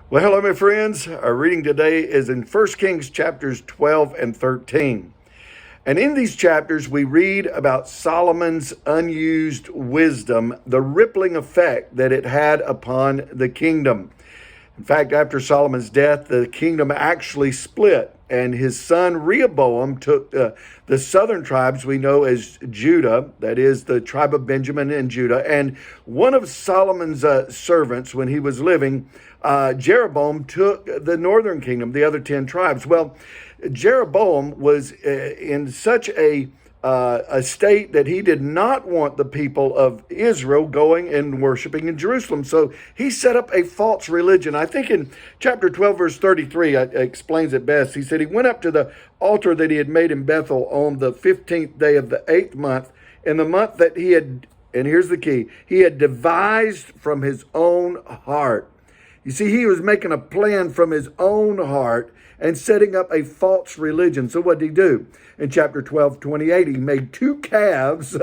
Well, hello, my friends. Our reading today is in 1 Kings chapters 12 and 13. And in these chapters, we read about Solomon's unused wisdom, the rippling effect that it had upon the kingdom. In fact, after Solomon's death, the kingdom actually split, and his son Rehoboam took the southern tribes we know as Judah, that is the tribe of Benjamin and Judah, and one of Solomon's servants, when he was living, Jeroboam, took the northern kingdom, the other 10 tribes. Well, Jeroboam was in such a state that he did not want the people of Israel going and worshiping in Jerusalem. So he set up a false religion. I think in chapter 12, verse 33, it explains it best. He said he went up to the altar that he had made in Bethel on the 15th day of the 8th month, in the month that he had, and here's the key, he had devised from his own heart. You see, he was making a plan from his own heart and setting up a false religion. So what did he do? In chapter 12, 28, he made two calves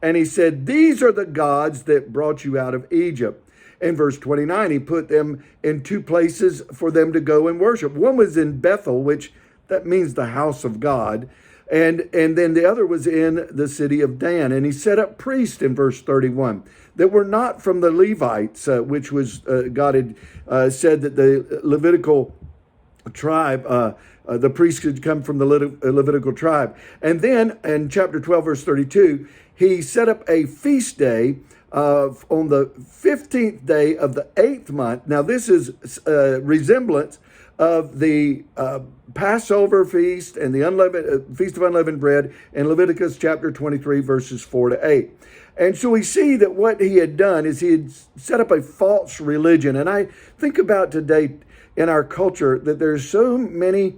and he said, "These are the gods that brought you out of Egypt." In verse 29, he put them in two places for them to go and worship. One was in Bethel, which that means the house of God. And then the other was in the city of Dan. And he set up priests in verse 31 that were not from the Levites, which was God had said that the Levitical tribe, the priests could come from the Levitical tribe. And then in chapter 12, verse 32, he set up a feast day on the 15th day of the 8th month. Now, this is a resemblance of the Passover feast and the Feast of Unleavened Bread in Leviticus chapter 23, verses 4 to 8. And so we see that what he had done is he had set up a false religion. And I think about today in our culture that there's so many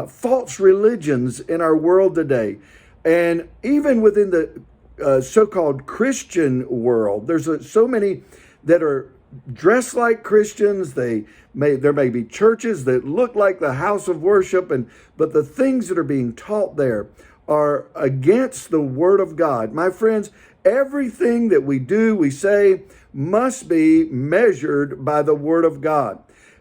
false religions in our world today. And even within the so-called Christian world, there's so many that are dressed like Christians. There may be churches that look like the house of worship, but the things that are being taught there are against the Word of God. My friends, everything that we do, we say, must be measured by the Word of God.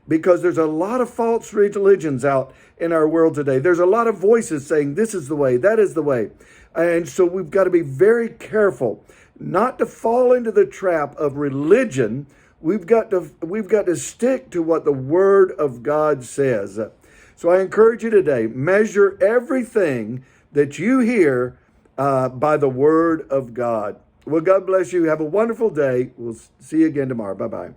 Because there's a lot of false religions out in our world today. There's a lot of voices saying this is the way, that is the way. And so we've got to be very careful not to fall into the trap of religion. We've got to stick to what the Word of God says. So I encourage you today, measure everything that you hear by the Word of God. Well, God bless you. Have a wonderful day. We'll see you again tomorrow. Bye-bye.